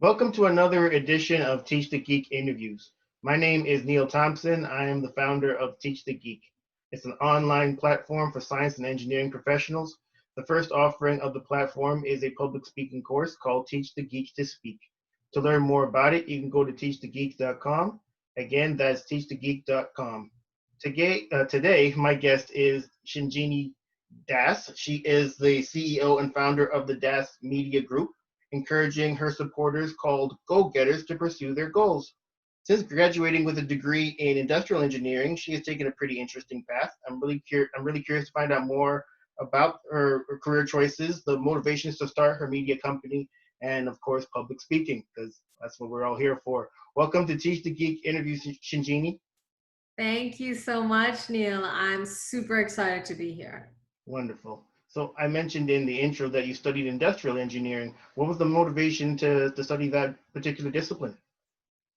Welcome to another edition of Teach the Geek interviews. My name is Neil Thompson. I am the founder of Teach the Geek. It's an online platform for science and engineering professionals. The first offering of the platform is a public speaking course called Teach the Geek to Speak. To learn more about it, you can go to teachthegeek.com. Again, that's teachthegeek.com. Today, my guest is Shinjini Das. She is the CEO and founder of the Das Media Group, encouraging her supporters called go-getters to pursue their goals. Since graduating with a degree in industrial engineering, she has taken a pretty interesting path. I'm really curious to find out more about her career choices, the motivations to start her media company, and of course, public speaking, because that's what we're all here for. Welcome to Teach the Geek interview, Shinjini. Thank you so much, Neil. I'm super excited to be here. Wonderful. So I mentioned in the intro that you studied industrial engineering. What was the motivation to study that particular discipline?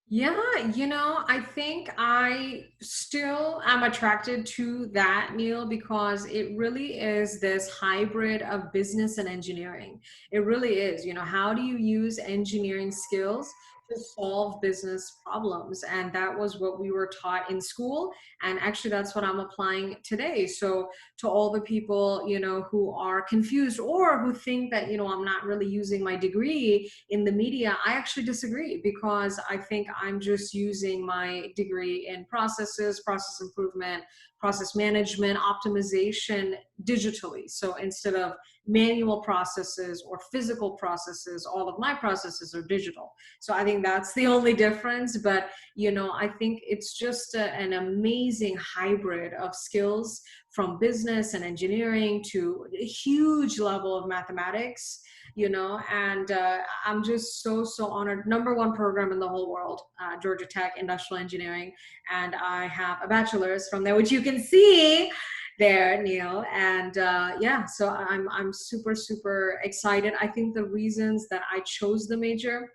Yeah, I think I still am attracted to that, Neil, because it really is this hybrid of business and engineering. It really is. How do you use engineering skills to solve business problems? And that was what we were taught in school. And actually, that's what I'm applying today. So, to all the people, who are confused or who think that, I'm not really using my degree in the media, I actually disagree because I think I'm just using my degree in processes, process improvement, process management, optimization digitally. So instead of manual processes or physical processes, all of my processes are digital. So I think that's the only difference. But, I think it's just an amazing hybrid of skills from business and engineering to a huge level of mathematics, and I'm just so honored. Number one program in the whole world, Georgia Tech Industrial Engineering, and I have a bachelor's from there, which you can see there, Neil. And yeah, so I'm super excited. I think the reasons that I chose the major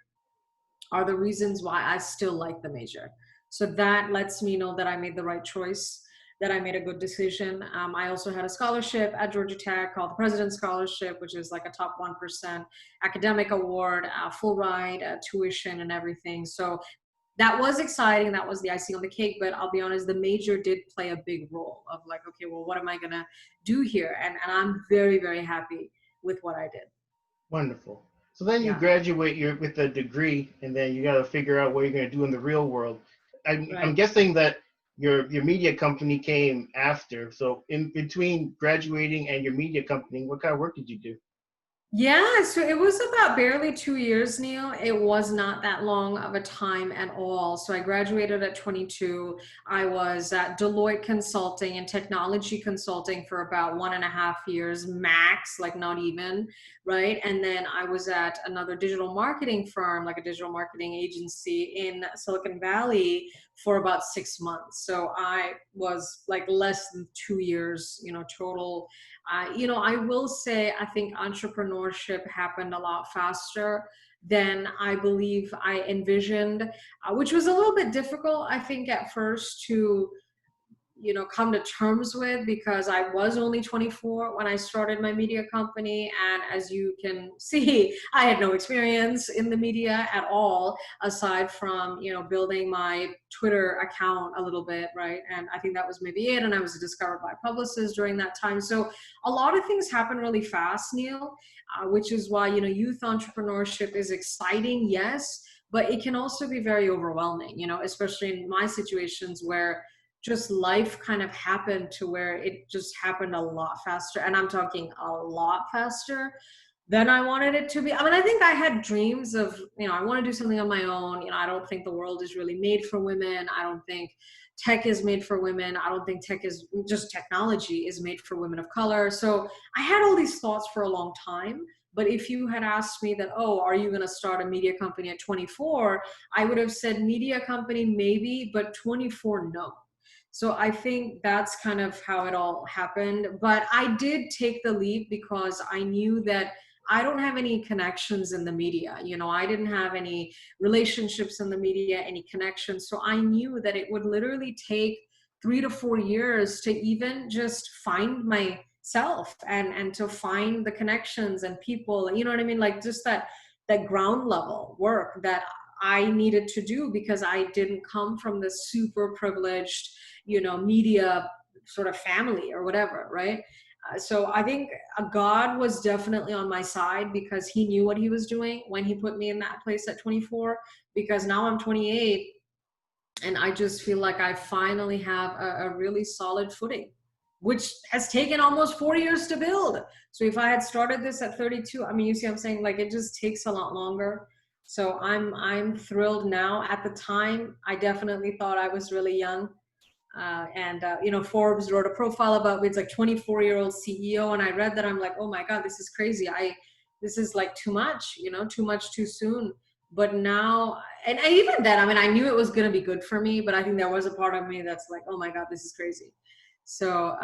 are the reasons why I still like the major. So that lets me know that I made the right choice, that I made a good decision. I also had a scholarship at Georgia Tech called the President's Scholarship, which is like a top 1% academic award, full ride, tuition, and everything. So that was exciting. That was the icing on the cake. But I'll be honest, the major did play a big role of like, okay, well, what am I going to do here? And I'm very happy with what I did. Wonderful. So then you Yeah, graduate with a degree, and then you got to figure out what you're going to do in the real world. I'm right. guessing that your media company came after. So in between graduating and your media company, what kind of work did you do? Yeah, so it was about barely 2 years, Neil. It was not that long of a time at all. So I graduated at 22. I was at Deloitte Consulting and Technology Consulting for about 1.5 years max, like not even, right? And then I was at another digital marketing firm, like a digital marketing agency in Silicon Valley for about 6 months. So I was like less than 2 years, total. I will say I think entrepreneurship happened a lot faster than I believe I envisioned, which was a little bit difficult, I think, at first to come to terms with, because I was only 24 when I started my media company. And as you can see, I had no experience in the media at all, aside from, building my Twitter account a little bit, right? And I think that was maybe it. And I was discovered by publicists during that time. So a lot of things happen really fast, Neil, which is why, youth entrepreneurship is exciting, yes, but it can also be very overwhelming, especially in my situations where just life kind of happened to where it just happened a lot faster. And I'm talking a lot faster than I wanted it to be. I mean, I think I had dreams of, I want to do something on my own. I don't think the world is really made for women. I don't think tech is made for women. I don't think tech is just technology is made for women of color. So I had all these thoughts for a long time. But if you had asked me that, oh, are you going to start a media company at 24? I would have said media company, maybe, but 24, no. So I think that's kind of how it all happened. But I did take the leap because I knew that I don't have any connections in the media. I didn't have any relationships in the media, any connections. So I knew that it would literally take 3 to 4 years to even just find myself and to find the connections and people, you know what I mean? Like just that that ground level work that I needed to do because I didn't come from this super privileged, media sort of family or whatever, right? So I think God was definitely on my side because he knew what he was doing when he put me in that place at 24, because now I'm 28 and I just feel like I finally have a really solid footing, which has taken almost 4 years to build. So if I had started this at 32, I mean, you see what I'm saying? Like, it just takes a lot longer. So I'm thrilled now. At the time, I definitely thought I was really young. Forbes wrote a profile about me. It's like 24-year-old CEO. And I read that. I'm like, oh my God, this is crazy. This is like too much, too much too soon. But now, and even then, I mean, I knew it was going to be good for me, but I think there was a part of me that's like, oh my God, this is crazy. So,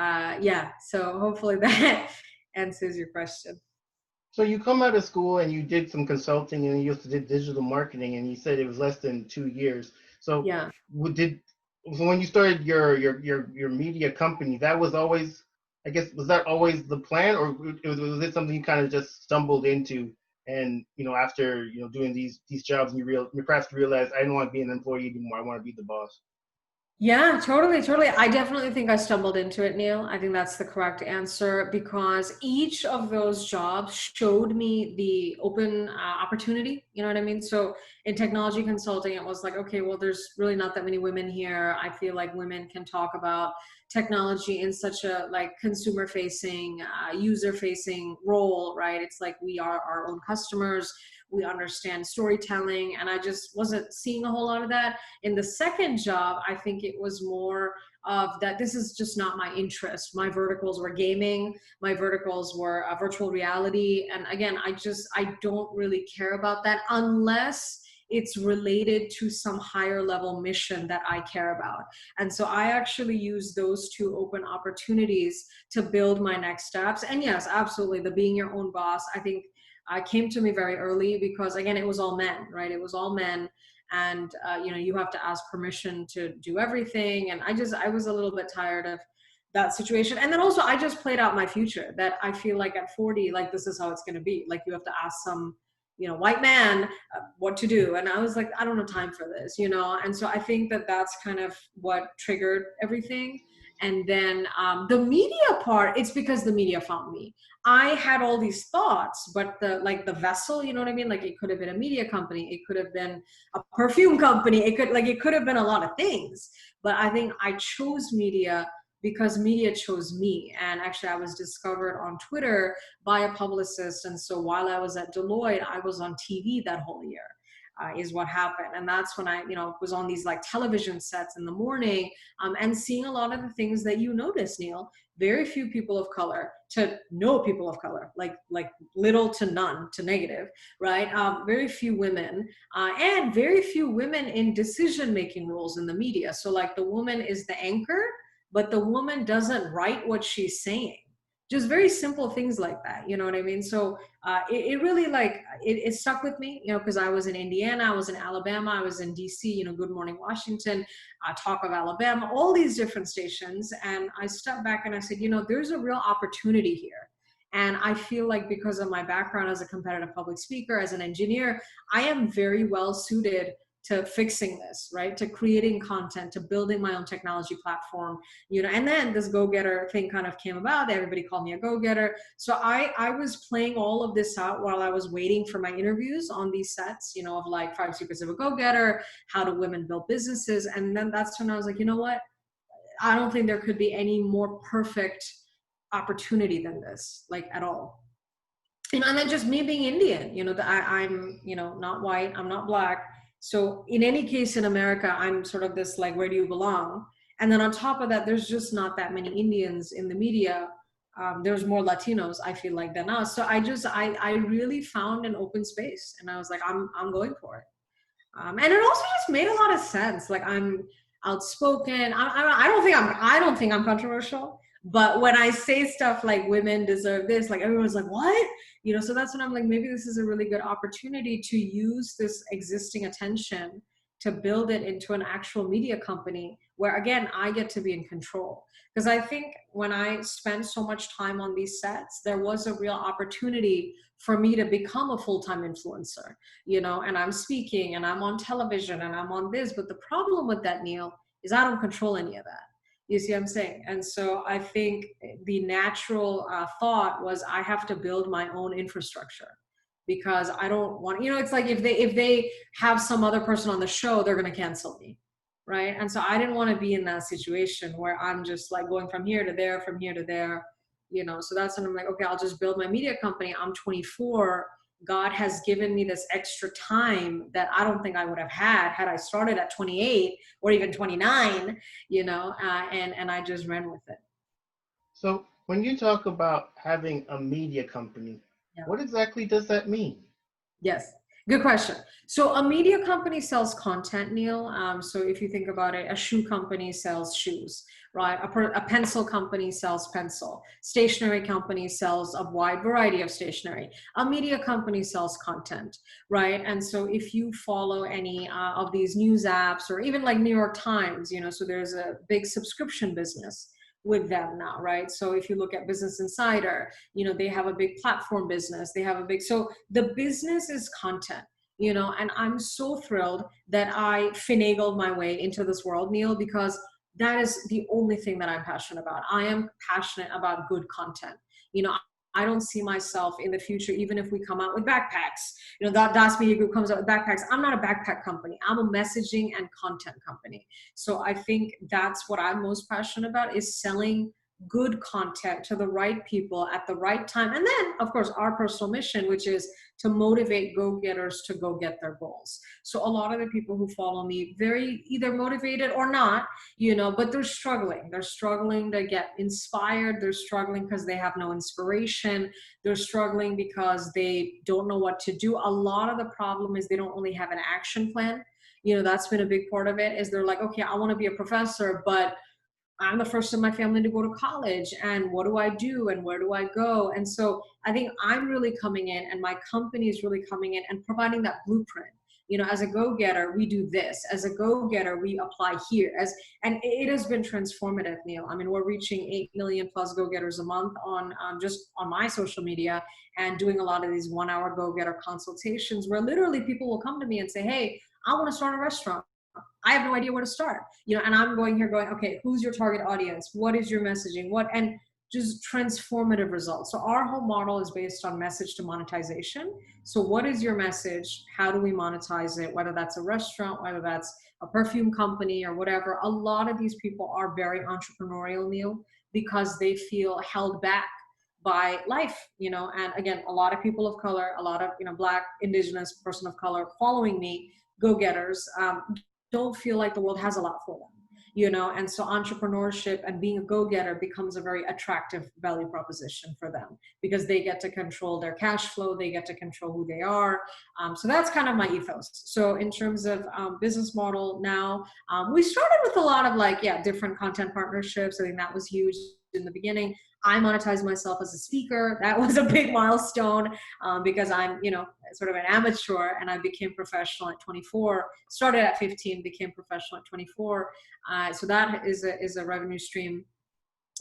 yeah. So hopefully that answers your question. So you come out of school and you did some consulting and you also did digital marketing and you said it was less than 2 years. So Yeah. did so when you started your media company, that was always, I guess, was that always the plan, or was it something you kind of just stumbled into, and after doing these jobs and you perhaps realized I don't want to be an employee anymore, I want to be the boss. Yeah, totally, totally. I definitely think I stumbled into it, Neil. I think that's the correct answer because each of those jobs showed me the open opportunity. You know what I mean? So in technology consulting, it was like, okay, well, there's really not that many women here. I feel like women can talk about technology in such a like consumer facing, user facing role, right? It's like we are our own customers. We understand storytelling, and I just wasn't seeing a whole lot of that. In the second job, I think it was more of that this is just not my interest. My verticals were gaming, my verticals were virtual reality. And again, I don't really care about that unless it's related to some higher level mission that I care about. And so I actually use those two open opportunities to build my next steps. And yes, absolutely, the being your own boss, I think came to me very early because again, it was all men, right? It was all men, and you have to ask permission to do everything. And I was a little bit tired of that situation. And then also I just played out my future that I feel like at 40, like this is how it's going to be. Like you have to ask some white man what to do, and I was like, I don't have time for this. And so I think that that's kind of what triggered everything. And then the media part, it's because the media found me. I had all these thoughts, but the vessel, you know what I mean? Like it could have been a media company, it could have been a perfume company, it could have been a lot of things. But I think I chose media because media chose me. And actually I was discovered on Twitter by a publicist. And so while I was at Deloitte, I was on TV that whole year. Is what happened. And that's when I was on these like television sets in the morning, and seeing a lot of the things that you notice, Neil. Very few people of color to no people of color, like little to none to negative, right? Very few women, and very few women in decision making roles in the media. So like the woman is the anchor, but the woman doesn't write what she's saying. Just very simple things like that, you know what I mean? So it really like it stuck with me, because I was in Indiana, I was in Alabama, I was in DC, Good Morning Washington, Talk of Alabama, all these different stations. And I stepped back and I said, there's a real opportunity here. And I feel like because of my background as a competitive public speaker, as an engineer, I am very well suited to fixing this, right? To creating content, to building my own technology platform, and then this go-getter thing kind of came about. Everybody called me a go-getter. So I was playing all of this out while I was waiting for my interviews on these sets, of like 5 Secrets of a Go-Getter, how do women build businesses? And then that's when I was like, you know what? I don't think there could be any more perfect opportunity than this, like at all. And then just me being Indian, that I'm, not white, I'm not black. So in any case in America, I'm sort of this like, where do you belong? And then on top of that, there's just not that many Indians in the media. There's more Latinos, I feel like, than us. So I really found an open space, and I was like, I'm going for it. And it also just made a lot of sense. Like I'm outspoken. I don't think I'm controversial. But when I say stuff like women deserve this, like everyone's like, what? So that's when I'm like, maybe this is a really good opportunity to use this existing attention to build it into an actual media company where, again, I get to be in control. Because I think when I spent so much time on these sets, there was a real opportunity for me to become a full-time influencer, and I'm speaking and I'm on television and I'm on this. But the problem with that, Neil, is I don't control any of that. You see what I'm saying? And so I think the natural thought was I have to build my own infrastructure, because I don't want, it's like if they have some other person on the show, they're going to cancel me. Right. And so I didn't want to be in that situation where I'm just like going from here to there, from here to there, so that's when I'm like, okay, I'll just build my media company. I'm 24. God has given me this extra time that I don't think I would have had I started at 28 or even 29, and I just ran with it. So when you talk about having a media company, Yeah. what exactly does that mean? Yes, good question. So a media company sells content, Neil. So if you think about it, a shoe company sells shoes, right? A pencil company sells pencil. Stationery company sells a wide variety of stationery. A media company sells content, right? And so if you follow any of these news apps, or even like New York Times, so there's a big subscription business with them now, right? So if you look at Business Insider, they have a big platform business. They have a big, so the business is content, and I'm so thrilled that I finagled my way into this world, Neil, because that is the only thing that I'm passionate about. I am passionate about good content. I don't see myself in the future, even if we come out with backpacks, that Das Media Group comes out with backpacks. I'm not a backpack company. I'm a messaging and content company. So I think that's what I'm most passionate about, is selling good content to the right people at the right time. And then, of course, our personal mission, which is to motivate go-getters to go get their goals. So a lot of the people who follow me, very either motivated or not, but they're struggling. They're struggling to get inspired. They're struggling because they have no inspiration. They're struggling because they don't know what to do. A lot of the problem is they don't really have an action plan. That's been a big part of it, is they're like, okay, I want to be a professor, but I'm the first in my family to go to college, and what do I do and where do I go? And so I think I'm really coming in, and my company is really coming in and providing that blueprint. As a go-getter, we do this. As a go-getter, we apply here. And it has been transformative, Neil. I mean, we're reaching 8 million plus go-getters a month on just on my social media, and doing a lot of these 1-hour go-getter consultations where literally people will come to me and say, hey, I want to start a restaurant. I have no idea where to start, and I'm going, okay, who's your target audience? What is your messaging? And just transformative results. So our whole model is based on message to monetization. So what is your message? How do we monetize it? Whether that's a restaurant, whether that's a perfume company or whatever. A lot of these people are very entrepreneurial, Neil, because they feel held back by life, and again, a lot of people of color, a lot of, Black, Indigenous, person of color following me, go-getters, don't feel like the world has a lot for them, and so entrepreneurship and being a go-getter becomes a very attractive value proposition for them, because they get to control their cash flow, they get to control who they are. So that's kind of my ethos. So in terms of business model now, we started with a lot of different content partnerships. I think that was huge in the beginning. I monetized myself as a speaker. That was a big milestone, because I'm, sort of an amateur, and I became professional at 24, started at 15, became professional at 24. So that is a revenue stream.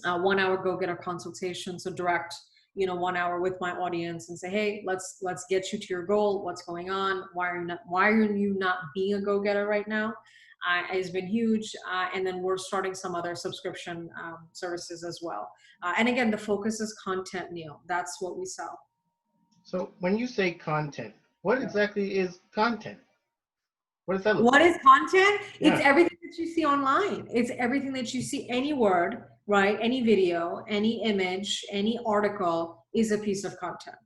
1-hour go-getter consultation. So direct, 1 hour with my audience and say, hey, let's get you to your goal. What's going on? Why are you not being a go-getter right now? Has been huge. And then we're starting some other subscription services as well. And again, the focus is content, Neil. That's what we sell. So when you say content, what exactly is content? What does that look What like? is content? Yeah. It's everything that you see online. It's everything that you see, any word, right? Any video, any image, any article is a piece of content.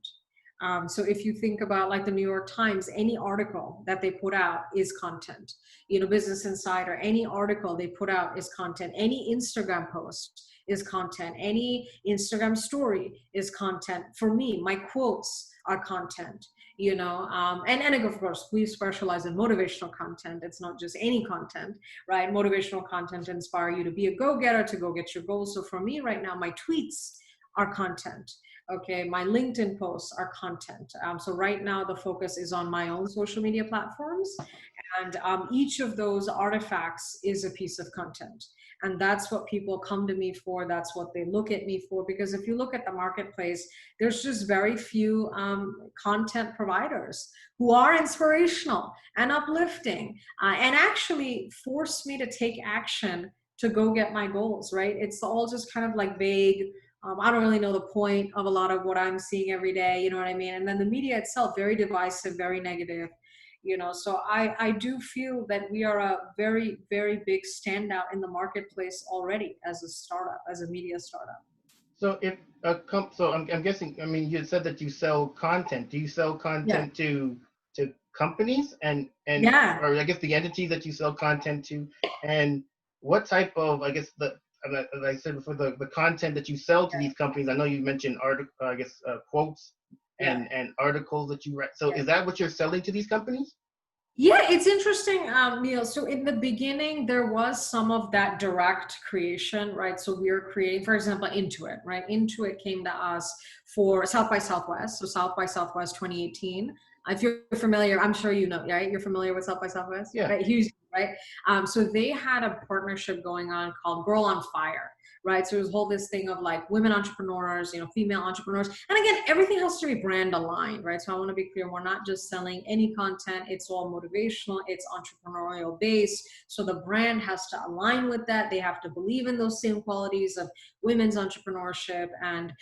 So if you think about like the New York Times, any article that they put out is content. Business Insider, any article they put out is content. Any Instagram post is content. Any Instagram story is content. For me, my quotes are content. And of course we specialize in motivational content. It's not just any content, right? Motivational content to inspire you to be a go-getter, to go get your goals. So for me right now, my tweets are content. Okay, my LinkedIn posts are content. So right now the focus is on my own social media platforms, and each of those artifacts is a piece of content. And that's what people come to me for. That's what they look at me for. Because if you look at the marketplace, there's just very few content providers who are inspirational and uplifting and actually force me to take action to go get my goals, right? It's all just kind of like vague. I don't really know the point of a lot of what I'm seeing every day, you know what I mean? And then the media itself, very divisive, very negative, so I do feel that we are a very, very big standout in the marketplace already as a startup, as a media startup. So if so I'm guessing, I mean, you said that you sell content. Do you sell Yeah. content to companies and Yeah. or I guess the entities that you sell content to, and what type of, I guess, the as I said before, the content that you sell to these companies? I know you mentioned I guess quotes Yeah. and articles that you write. So Yeah. is that what you're selling to these companies? Yeah, it's interesting, Neil. So in the beginning, there was some of that direct creation, right? So we were creating, for example, Intuit, right? Intuit came to us for South by Southwest. So South by Southwest 2018. If you're familiar, I'm sure you know, right? You're familiar with South by Southwest, Yeah. right? Huge, right? So they had a partnership going on called Girl on Fire, right? So it was whole this thing of like women entrepreneurs, female entrepreneurs. And again, everything has to be brand aligned, right? So I want to be clear, we're not just selling any content. It's all motivational, it's entrepreneurial based. So the brand has to align with that. They have to believe in those same qualities of women's entrepreneurship and,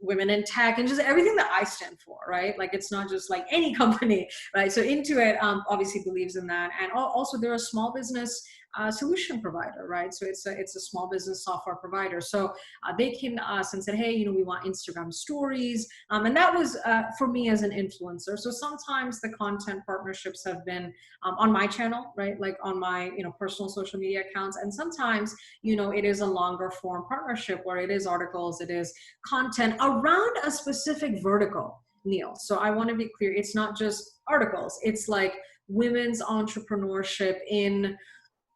women in tech and just everything that I stand for, right? Like it's not just like any company, right? So Intuit obviously believes in that. And also they're a small business solution provider, right? So it's a small business software provider. So they came to us and said, hey, we want Instagram stories, and that was for me as an influencer. So sometimes the content partnerships have been on my channel, right? Like on my personal social media accounts, and sometimes it is a longer form partnership where it is articles, it is content around a specific vertical, Neil. So I want to be clear, it's not just articles, it's like women's entrepreneurship in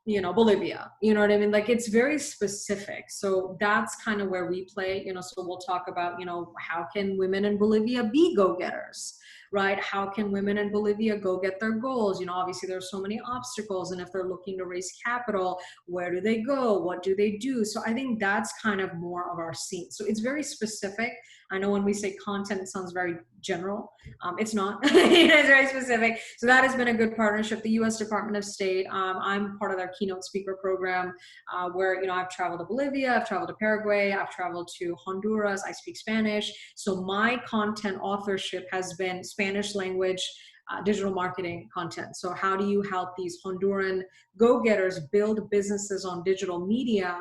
Bolivia, you know what I mean? Like it's very specific. So that's kind of where we play, so we'll talk about, how can women in Bolivia be go-getters, right? How can women in Bolivia go get their goals? Obviously there's so many obstacles, and if they're looking to raise capital, where do they go? What do they do? So I think that's kind of more of our scene. So it's very specific. I know when we say content, it sounds very general. It's not. It's very specific. So that has been a good partnership. The U.S. Department of State. I'm part of their keynote speaker program, where I've traveled to Bolivia, I've traveled to Paraguay, I've traveled to Honduras. I speak Spanish, so my content authorship has been Spanish language. Digital marketing content. So how do you help these Honduran go-getters build businesses on digital media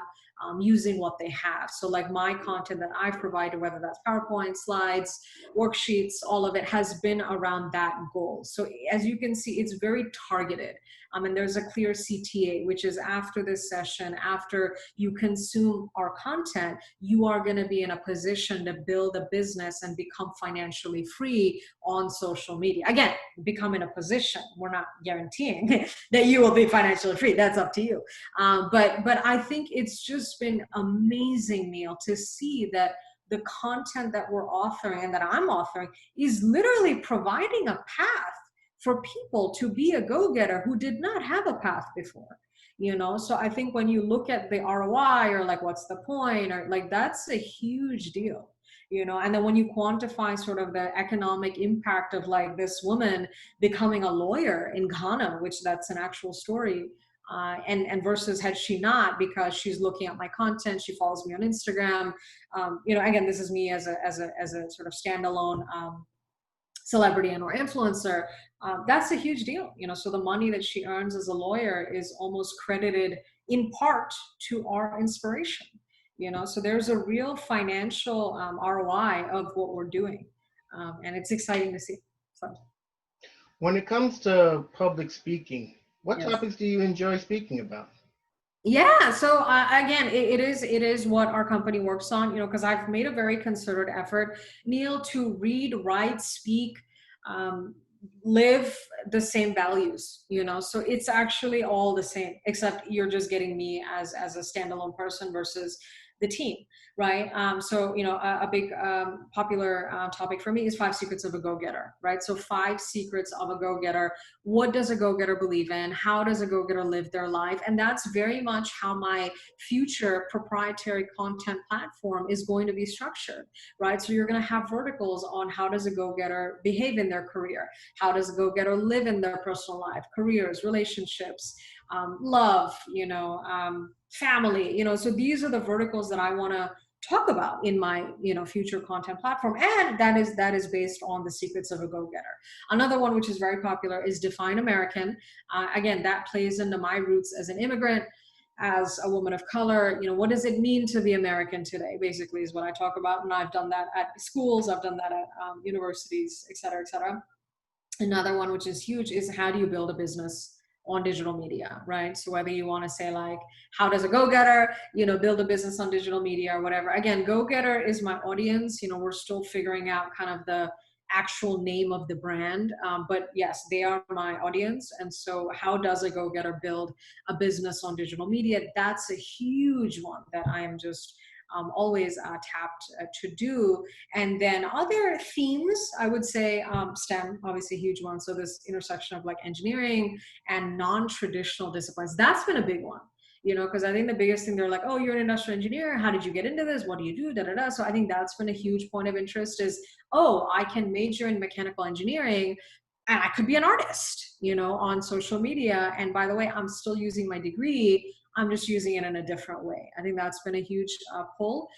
using what they have? So like my content that I've provided, whether that's PowerPoint, slides, worksheets, all of it has been around that goal. So as you can see, it's very targeted. And there's a clear CTA, which is after this session, after you consume our content, you are going to be in a position to build a business and become financially free on social media. Again, become in a position. We're not guaranteeing that you will be financially free. That's up to you. But I think it's just been amazing, Neil, to see that the content that we're authoring and that I'm authoring is literally providing a path for people to be a go-getter who did not have a path before. So I think when you look at the ROI or like what's the point, or like that's a huge deal. And then when you quantify sort of the economic impact of like this woman becoming a lawyer in Ghana, which that's an actual story, and versus had she not, because she's looking at my content, she follows me on Instagram. Again, this is me as a sort of standalone celebrity and or influencer. That's a huge deal. So the money that she earns as a lawyer is almost credited in part to our inspiration. So there's a real financial ROI of what we're doing, and it's exciting to see. So When it comes to public speaking, what yes. topics do you enjoy speaking about? Yeah. So again, it is what our company works on. Because I've made a very concerted effort, Neil, to read, write, speak, um, live the same values. So it's actually all the same, except you're just getting me as a standalone person versus the team, right? So, a big popular topic for me is 5 secrets of a go-getter, right? So 5 secrets of a go-getter. What does a go-getter believe in? How does a go-getter live their life? And that's very much how my future proprietary content platform is going to be structured, right? So you're going to have verticals on how does a go-getter behave in their career? How does a go-getter live in their personal life, careers, relationships, love, family, so these are the verticals that I want to talk about in my future content platform, and that is based on the secrets of a go-getter. Another one which is very popular is Define American. Again, that plays into my roots as an immigrant, as a woman of color. What does it mean to be American today, basically, is what I talk about. And I've done that at schools, I've done that at universities, et cetera, et cetera. Another one which is huge is how do you build a business on digital media, right? So whether you want to say like, how does a go-getter, build a business on digital media or whatever. Again, go-getter is my audience. We're still figuring out kind of the actual name of the brand. But yes, they are my audience. And so how does a go-getter build a business on digital media? That's a huge one that I am just always tapped to do. And then other themes, I would say STEM, obviously a huge one. So this intersection of like engineering and non-traditional disciplines, that's been a big one, because I think the biggest thing, they're like, oh, you're an industrial engineer. How did you get into this? What do you do? Da, da, da. So I think that's been a huge point of interest is, oh, I can major in mechanical engineering and I could be an artist, on social media. And by the way, I'm still using my degree. I'm just using it in a different way. I think that's been a huge pull.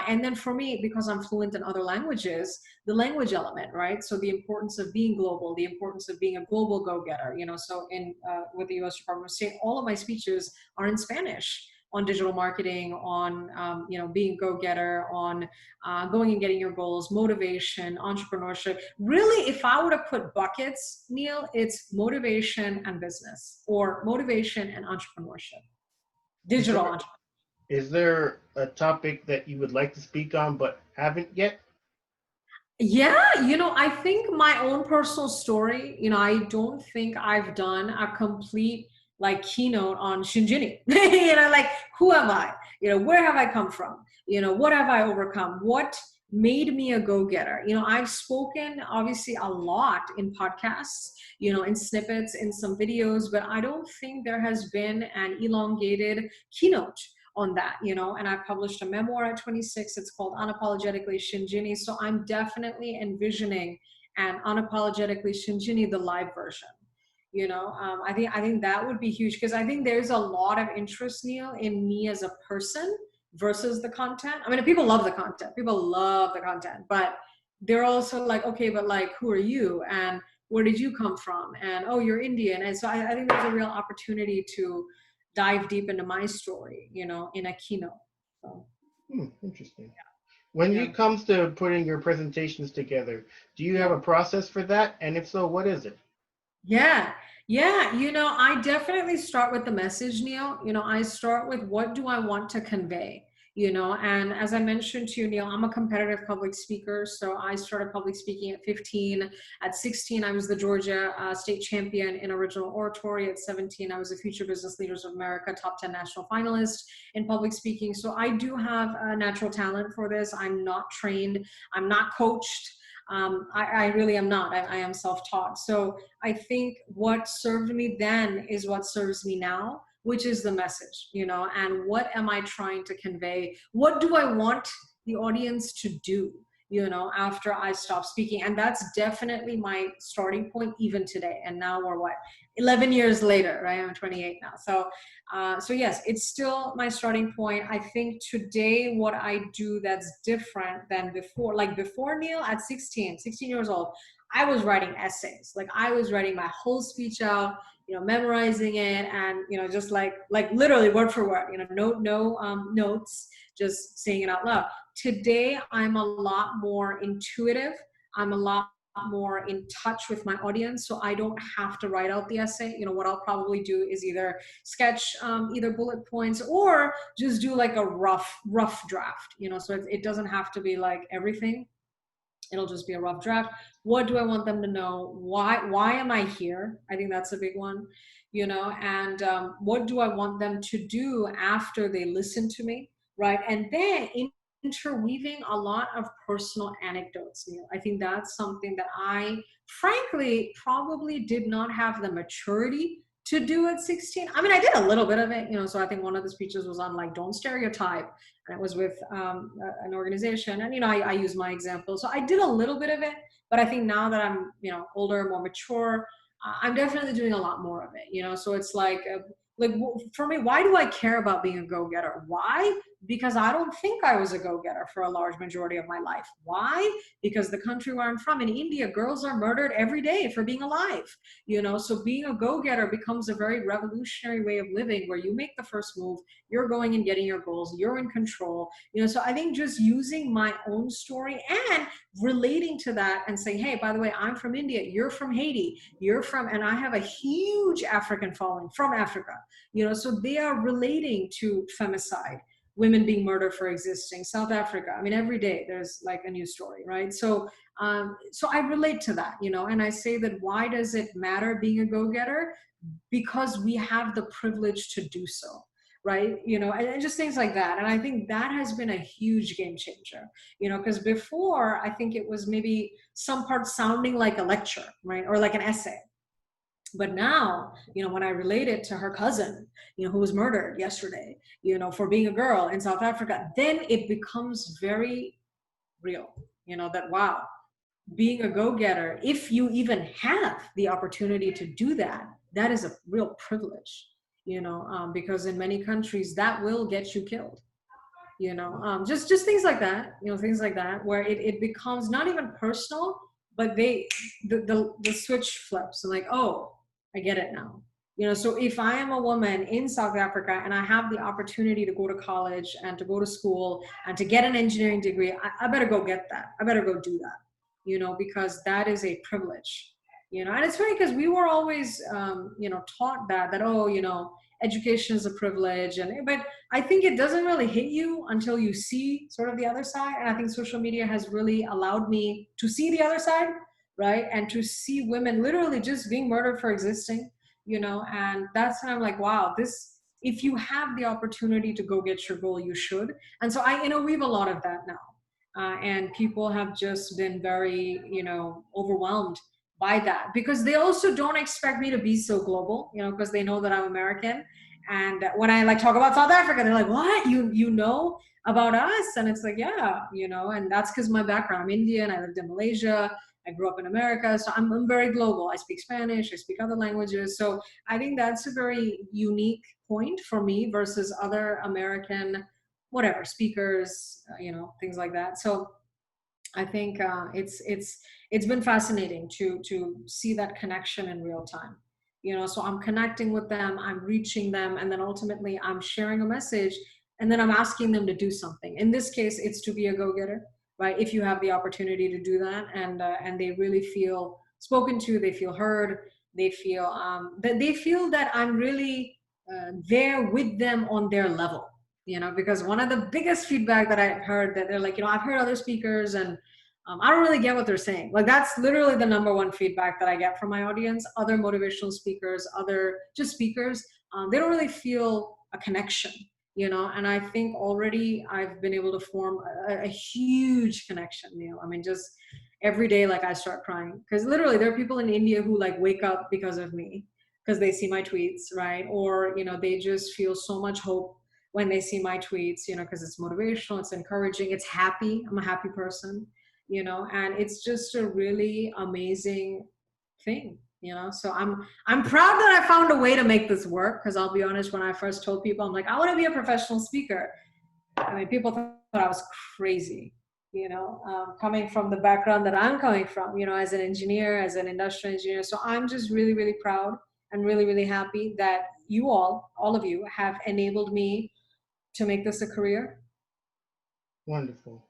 And then for me, because I'm fluent in other languages, the language element, right? So the importance of being global, the importance of being a global go-getter, so with the US Department of State, all of my speeches are in Spanish on digital marketing, on being a go-getter, on going and getting your goals, motivation, entrepreneurship. Really, if I were to put buckets, Neil, it's motivation and business, or motivation and entrepreneurship. Digital entrepreneurship. Is there a topic that you would like to speak on but haven't yet? Yeah, I think my own personal story, I don't think I've done a complete like keynote on Shinjini. Like, who am I? Where have I come from? What have I overcome? What made me a go-getter? I've spoken obviously a lot in podcasts, in snippets, in some videos, but I don't think there has been an elongated keynote on that, and I published a memoir at 26. It's called Unapologetically Shinjini. So I'm definitely envisioning an Unapologetically Shinjini, the live version. I think that would be huge, because I think there's a lot of interest, Neil, in me as a person versus the content. I mean, people love the content. People love the content, but they're also like, okay, but like, who are you? And where did you come from? And, oh, you're Indian. And so I think there's a real opportunity to dive deep into my story, in a keynote. So, Interesting. When yeah. it comes to putting your presentations together, do you have a process for that? And if so, what is it? Yeah. Yeah. I definitely start with the message, Neil. I start with, what do I want to convey? And as I mentioned to you, Neil, I'm a competitive public speaker. So I started public speaking at 15. At 16, I was the Georgia state champion in original oratory. At 17, I was a Future Business Leaders of America top 10 national finalist in public speaking. So I do have a natural talent for this. I'm not trained. I'm not coached. I really am not. I am self-taught. So I think what served me then is what serves me now, which is the message, and what am I trying to convey? What do I want the audience to do, after I stop speaking? And that's definitely my starting point even today. And now we're 11 years later, right? I'm 28 now. So yes, it's still my starting point. I think today what I do that's different than before, like before, Neil, at 16 years old, I was writing essays. Like I was writing my whole speech out, memorizing it, and, just like literally word for word, no notes, just saying it out loud. Today, I'm a lot more intuitive. I'm a lot more in touch with my audience, so I don't have to write out the essay. What I'll probably do is either sketch either bullet points, or just do like a rough draft, so it doesn't have to be like everything. It'll just be a rough draft. What do I want them to know? Why am I here? I think that's a big one, and what do I want them to do after they listen to me? right? And then interweaving a lot of personal anecdotes, Neil. I think that's something that I, frankly, probably did not have the maturity to do at 16. I mean, I did a little bit of it, so I think one of the speeches was on like, don't stereotype. And it was with an organization. And, I use my example. So I did a little bit of it, but I think now that I'm, older, more mature, I'm definitely doing a lot more of it, so it's like for me, why do I care about being a go-getter? Why? Because I don't think I was a go-getter for a large majority of my life. Why? Because the country where I'm from, in India, girls are murdered every day for being alive. So being a go-getter becomes a very revolutionary way of living, where you make the first move, you're going and getting your goals, you're in control. So I think just using my own story and relating to that and saying, hey, by the way, I'm from India, you're from Haiti, and I have a huge African following from Africa, so they are relating to femicide, women being murdered for existing. South Africa, I mean, every day there's like a new story, right? So I relate to that, and I say that, why does it matter being a go-getter? Because we have the privilege to do so, right? And just things like that. And I think that has been a huge game changer, because before, I think it was maybe some parts sounding like a lecture, right? Or like an essay. But now, when I relate it to her cousin, who was murdered yesterday, for being a girl in South Africa, then it becomes very real, that, wow, being a go-getter, if you even have the opportunity to do that, that is a real privilege, because in many countries that will get you killed, just things like that, things like that, where it becomes not even personal, but the switch flips and like, oh, I get it now. So if I am a woman in South Africa and I have the opportunity to go to college and to go to school and to get an engineering degree, I better go get that. I better go do that, because that is a privilege, and it's funny because we were always, taught that, oh, education is a privilege. But I think it doesn't really hit you until you see sort of the other side. And I think social media has really allowed me to see the other side, right? And to see women literally just being murdered for existing, and that's when I'm like, wow, if you have the opportunity to go get your goal, you should. And so we have a lot of that now. And people have just been very, overwhelmed by that, because they also don't expect me to be so global, because they know that I'm American. And when I talk about South Africa, they're like, what, you know about us? And it's like, yeah, and that's because my background, I'm Indian, I lived in Malaysia, I grew up in America, so I'm very global. I speak Spanish, I speak other languages. So I think that's a very unique point for me versus other American, whatever, speakers, things like that. So I think it's been fascinating to see that connection in real time. So I'm connecting with them, I'm reaching them, and then ultimately I'm sharing a message, and then I'm asking them to do something. In this case, it's to be a go-getter, right? If you have the opportunity to do that, and they really feel spoken to, they feel heard, they feel that I'm really there with them on their level. Because one of the biggest feedback that I've heard, that they're like, I've heard other speakers and I don't really get what they're saying. Like, that's literally the number one feedback that I get from my audience. Other motivational speakers, other just speakers, they don't really feel a connection, and I think already I've been able to form a huge connection, I mean, just every day, I start crying, because literally there are people in India who wake up because of me, because they see my tweets, right? Or, they just feel so much hope when they see my tweets, because it's motivational, it's encouraging, it's happy. I'm a happy person, and it's just a really amazing thing, so I'm proud that I found a way to make this work, because I'll be honest, when I first told people, I'm like, I want to be a professional speaker, I mean, people thought I was crazy, coming from the background that I'm coming from, as an engineer, as an industrial engineer. So I'm just really, really proud and really, really happy that you all of you, have enabled me to make this a career. Wonderful.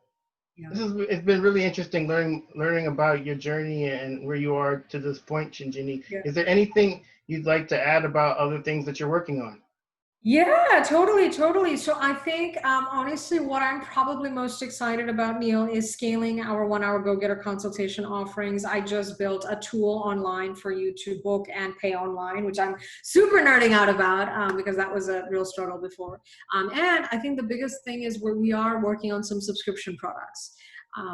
Yeah. It's been really interesting learning about your journey and where you are to this point, Shinjini. Yeah. Is there anything you'd like to add about other things that you're working on? Yeah, totally, totally. So I think honestly, what I'm probably most excited about, Neil, is scaling our 1 hour go-getter consultation offerings. I just built a tool online for you to book and pay online, which I'm super nerding out about because that was a real struggle before. And I think the biggest thing is where we are working on some subscription products.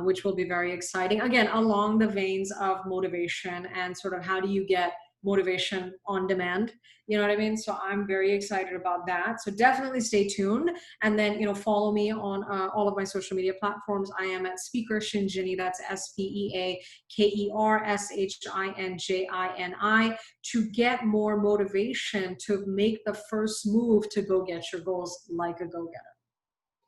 Which will be very exciting. Again, along the veins of motivation and sort of how do you get motivation on demand, you know what I mean? So I'm very excited about that. So definitely stay tuned. And then, follow me on all of my social media platforms. I am at Speaker Shinjini. That's SpeakerShinjini to get more motivation to make the first move to go get your goals like a go getter.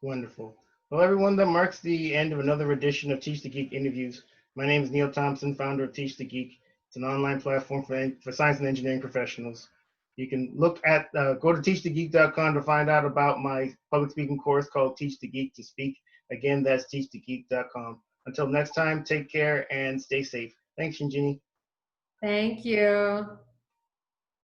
Wonderful. Well, everyone, that marks the end of another edition of Teach the Geek interviews. My name is Neil Thompson, founder of Teach the Geek. It's an online platform for science and engineering professionals. You can go to teachthegeek.com to find out about my public speaking course called Teach the Geek to Speak. Again, that's teachthegeek.com. Until next time, take care and stay safe. Thanks, Shinjini. Thank you.